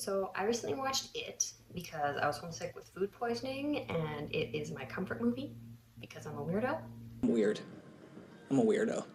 So I recently watched It because I was homesick with food poisoning, and it is my comfort movie because I'm a weirdo. Weird. I'm a weirdo.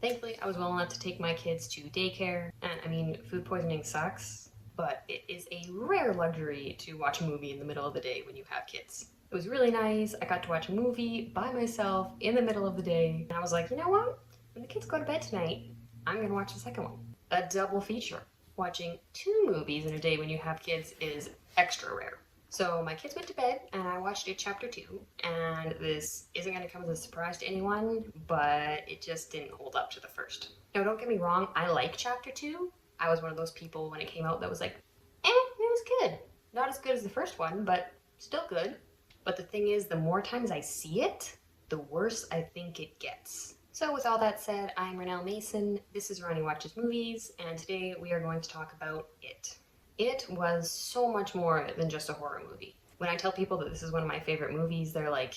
Thankfully, I was well enough to take my kids to daycare, and I mean, food poisoning sucks, but it is a rare luxury to watch a movie in the middle of the day when you have kids. It was really nice. I got to watch a movie by myself in the middle of the day, and I was like, you know what? When the kids go to bed tonight, I'm gonna watch the second one. A double feature. Watching two movies in a day when you have kids is extra rare. So my kids went to bed and I watched it chapter two. And this isn't going to come as a surprise to anyone, but it just didn't hold up to the first. Now, don't get me wrong, I like chapter two. I was one of those people when it came out that was like, it was good. Not as good as the first one, but still good. But the thing is, the more times I see it, the worse I think it gets. So, with all that said, I'm Renelle Mason. This is Ronnie Watches Movies, and today we are going to talk about It. It was so much more than just a horror movie. When I tell people that this is one of my favorite movies, they're like,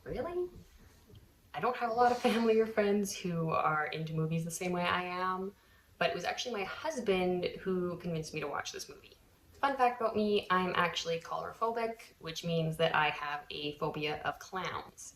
really? I don't have a lot of family or friends who are into movies the same way I am, but it was actually my husband who convinced me to watch this movie. Fun fact about me, I'm actually coulrophobic, which means that I have a phobia of clowns.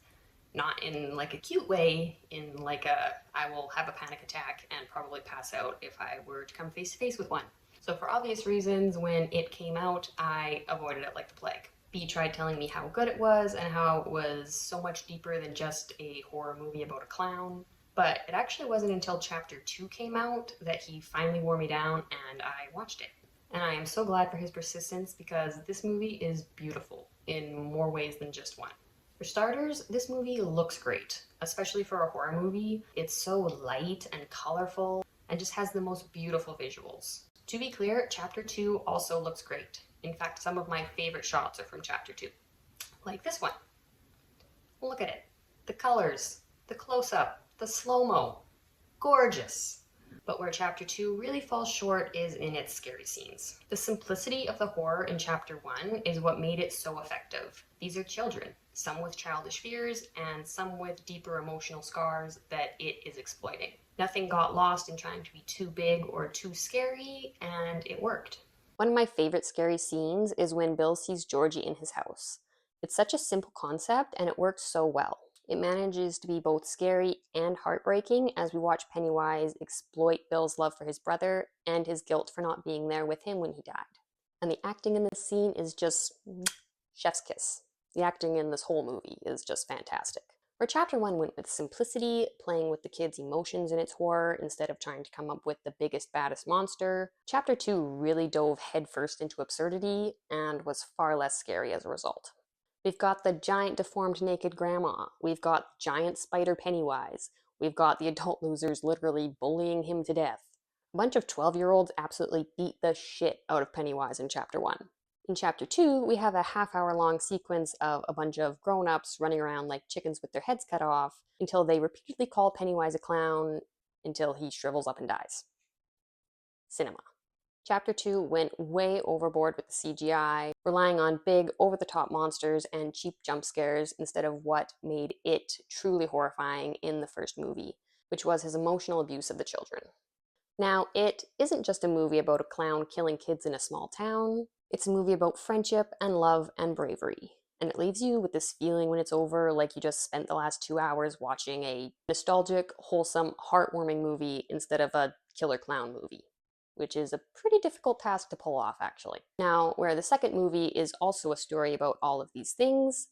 Not in like a cute way, in like a I will have a panic attack and probably pass out if I were to come face to face with one. So for obvious reasons, when it came out, I avoided it like the plague. B tried telling me how good it was and how it was so much deeper than just a horror movie about a clown. But it actually wasn't until chapter 2 came out that he finally wore me down and I watched it. And I am so glad for his persistence because this movie is beautiful in more ways than just one. For starters, this movie looks great, especially for a horror movie. It's so light and colorful and just has the most beautiful visuals. To be clear, chapter 2 also looks great. In fact, some of my favorite shots are from chapter 2. Like this one. Look at it. The colors, the close up, the slow mo. Gorgeous. But where chapter 2 really falls short is in its scary scenes. The simplicity of the horror in chapter 1 is what made it so effective. These are children, some with childish fears and some with deeper emotional scars that it is exploiting. Nothing got lost in trying to be too big or too scary, and it worked. One of my favorite scary scenes is when Bill sees Georgie in his house. It's such a simple concept and it works so well. It manages to be both scary and heartbreaking as we watch Pennywise exploit Bill's love for his brother and his guilt for not being there with him when he died. And the acting in this scene is just chef's kiss. The acting in this whole movie is just fantastic. Where chapter 1 went with simplicity, playing with the kids' emotions in its horror instead of trying to come up with the biggest, baddest monster, chapter 2 really dove headfirst into absurdity and was far less scary as a result. We've got the giant deformed naked grandma. We've got giant spider Pennywise. We've got the adult losers literally bullying him to death. A bunch of 12-year-olds absolutely beat the shit out of Pennywise in chapter 1. In chapter 2, we have a half-hour long sequence of a bunch of grown-ups running around like chickens with their heads cut off until they repeatedly call Pennywise a clown until he shrivels up and dies. Cinema. Chapter 2 went way overboard with the CGI, relying on big, over-the-top monsters and cheap jump scares instead of what made it truly horrifying in the first movie, which was his emotional abuse of the children. Now, It isn't just a movie about a clown killing kids in a small town. It's a movie about friendship and love and bravery. And it leaves you with this feeling when it's over like you just spent the last 2 hours watching a nostalgic, wholesome, heartwarming movie instead of a killer clown movie, which is a pretty difficult task to pull off, actually. Now, where the second movie is also a story about all of these things,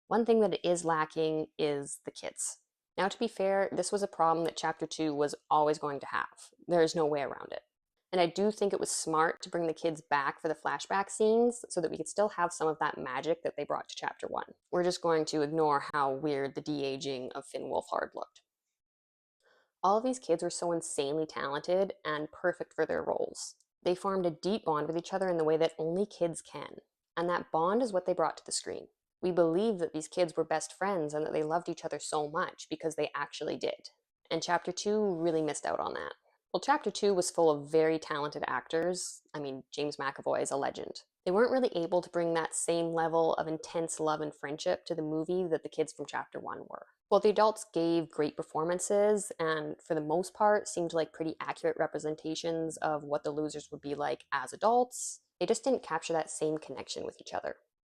one thing that it is lacking is the kids. Now, to be fair, this was a problem that Chapter 2 was always going to have. There is no way around it. And I do think it was smart to bring the kids back for the flashback scenes so that we could still have some of that magic that they brought to Chapter 1. We're just going to ignore how weird the de-aging of Finn Wolfhard looked. All of these kids were so insanely talented and perfect for their roles. They formed a deep bond with each other in the way that only kids can. And that bond is what they brought to the screen. We believe that these kids were best friends and that they loved each other so much because they actually did. And Chapter 2 really missed out on that. Well, Chapter 2 was full of very talented actors. I mean, James McAvoy is a legend. They weren't really able to bring that same level of intense love and friendship to the movie that the kids from Chapter 1 were. Well, the adults gave great performances and, for the most part, seemed like pretty accurate representations of what the losers would be like as adults. They just didn't capture that same connection with each other.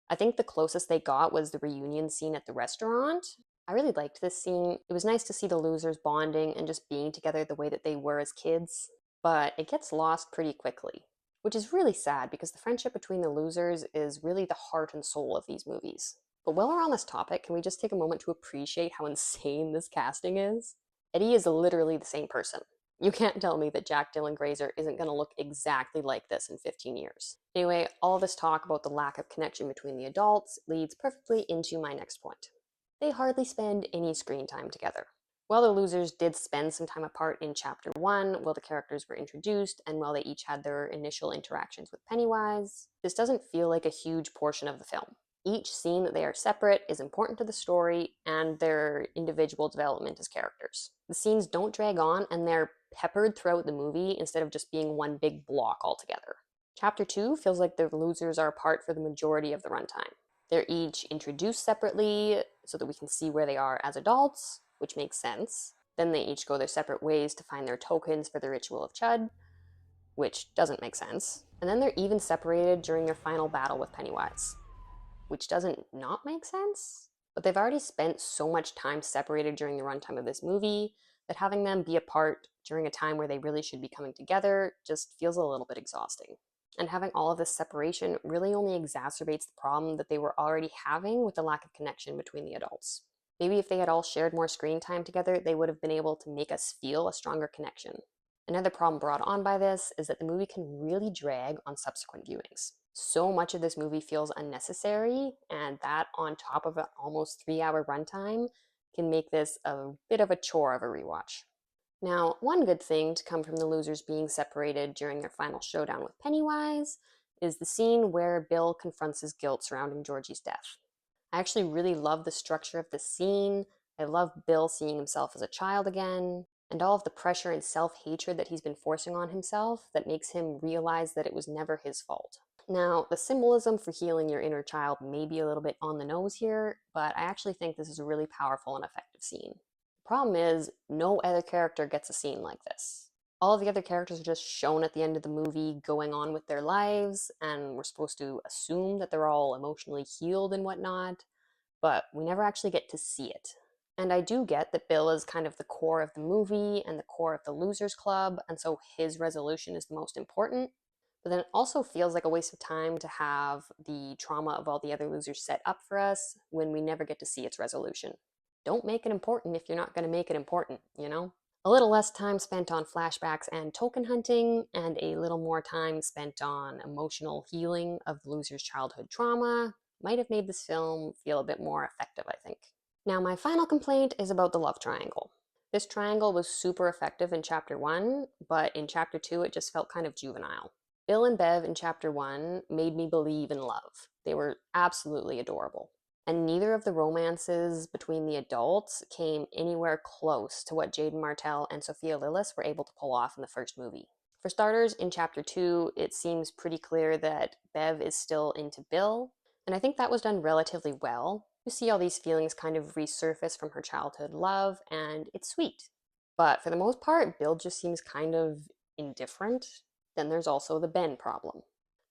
I think the closest they got was the reunion scene at the restaurant. I really liked this scene. It was nice to see the losers bonding and just being together the way that they were as kids, but it gets lost pretty quickly, which is really sad because the friendship between the losers is really the heart and soul of these movies. But while we're on this topic, can we just take a moment to appreciate how insane this casting is? Eddie is literally the same person. You can't tell me that Jack Dylan Grazer isn't going to look exactly like this in 15 years. Anyway, all this talk about the lack of connection between the adults leads perfectly into my next point. They hardly spend any screen time together. While the losers did spend some time apart in Chapter 1, while the characters were introduced, and while they each had their initial interactions with Pennywise, this doesn't feel like a huge portion of the film. Each scene that they are separate is important to the story and their individual development as characters. The scenes don't drag on and they're peppered throughout the movie instead of just being one big block altogether. Chapter 2 feels like the losers are apart for the majority of the runtime. They're each introduced separately so that we can see where they are as adults, which makes sense. Then they each go their separate ways to find their tokens for the Ritual of Chud, which doesn't make sense. And then they're even separated during their final battle with Pennywise, which doesn't not make sense. But they've already spent so much time separated during the runtime of this movie that having them be apart during a time where they really should be coming together just feels a little bit exhausting. And having all of this separation really only exacerbates the problem that they were already having with the lack of connection between the adults. Maybe if they had all shared more screen time together, they would have been able to make us feel a stronger connection. Another problem brought on by this is that the movie can really drag on subsequent viewings. So much of this movie feels unnecessary, and that on top of an almost 3-hour runtime can make this a bit of a chore of a rewatch. Now, one good thing to come from the losers being separated during their final showdown with Pennywise is the scene where Bill confronts his guilt surrounding Georgie's death. I actually really love the structure of the scene. I love Bill seeing himself as a child again, and all of the pressure and self-hatred that he's been forcing on himself that makes him realize that it was never his fault. Now, the symbolism for healing your inner child may be a little bit on the nose here, but I actually think this is a really powerful and effective scene. The problem is, no other character gets a scene like this. All of the other characters are just shown at the end of the movie going on with their lives, and we're supposed to assume that they're all emotionally healed and whatnot, but we never actually get to see it. And I do get that Bill is kind of the core of the movie and the core of the Losers Club, and so his resolution is the most important. But then it also feels like a waste of time to have the trauma of all the other losers set up for us when we never get to see its resolution. Don't make it important if you're not going to make it important, you know? A little less time spent on flashbacks and token hunting, and a little more time spent on emotional healing of the loser's childhood trauma might have made this film feel a bit more effective, I think. Now, my final complaint is about the love triangle. This triangle was super effective in Chapter 1, but in Chapter 2 it just felt kind of juvenile. Bill and Bev in Chapter 1 made me believe in love. They were absolutely adorable. And neither of the romances between the adults came anywhere close to what Jaden Martell and Sophia Lillis were able to pull off in the first movie. For starters, in Chapter 2, it seems pretty clear that Bev is still into Bill, and I think that was done relatively well. You see all these feelings kind of resurface from her childhood love, and it's sweet. But for the most part, Bill just seems kind of indifferent. Then there's also the Ben problem.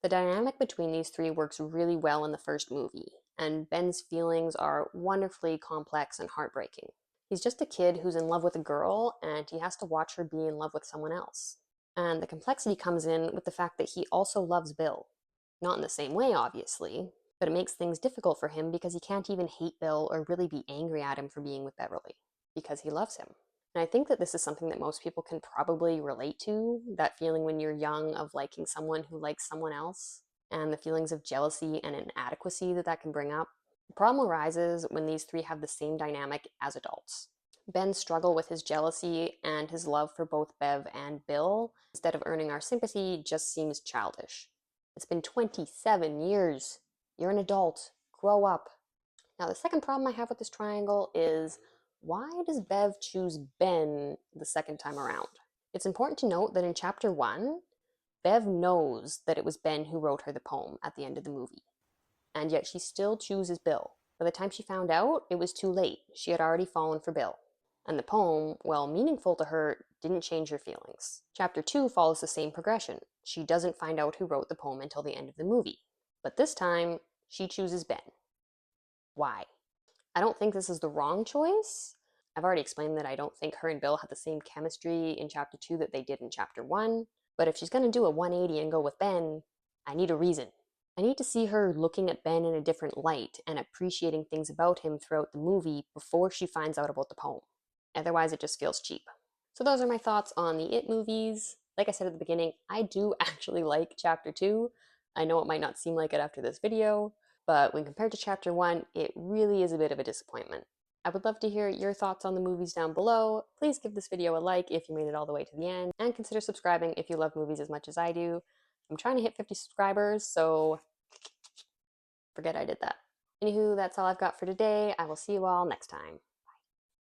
The dynamic between these three works really well in the first movie, and Ben's feelings are wonderfully complex and heartbreaking. He's just a kid who's in love with a girl, and he has to watch her be in love with someone else. And the complexity comes in with the fact that he also loves Bill. Not in the same way, obviously, but it makes things difficult for him because he can't even hate Bill or really be angry at him for being with Beverly, because he loves him. And I think that this is something that most people can probably relate to, that feeling when you're young of liking someone who likes someone else, and the feelings of jealousy and inadequacy that that can bring up. The problem arises when these three have the same dynamic as adults. Ben's struggle with his jealousy and his love for both Bev and Bill, instead of earning our sympathy, just seems childish. It's been 27 years. You're an adult. Grow up. Now, the second problem I have with this triangle is, why does Bev choose Ben the second time around? It's important to note that in Chapter 1, Bev knows that it was Ben who wrote her the poem at the end of the movie, and yet she still chooses Bill. By the time she found out, it was too late. She had already fallen for Bill. And the poem, while meaningful to her, didn't change her feelings. Chapter 2 follows the same progression. She doesn't find out who wrote the poem until the end of the movie. But this time, she chooses Ben. Why? I don't think this is the wrong choice. I've already explained that I don't think her and Bill had the same chemistry in chapter 2 that they did in chapter 1. But if she's going to do a 180 and go with Ben, I need a reason. I need to see her looking at Ben in a different light and appreciating things about him throughout the movie before she finds out about the poem. Otherwise, it just feels cheap. So those are my thoughts on the It movies. Like I said at the beginning, I do actually like chapter 2. I know it might not seem like it after this video, but when compared to chapter 1, it really is a bit of a disappointment. I would love to hear your thoughts on the movies down below. Please give this video a like if you made it all the way to the end, and consider subscribing if you love movies as much as I do. I'm trying to hit 50 subscribers, so forget I did that. Anywho, that's all I've got for today. I will see you all next time.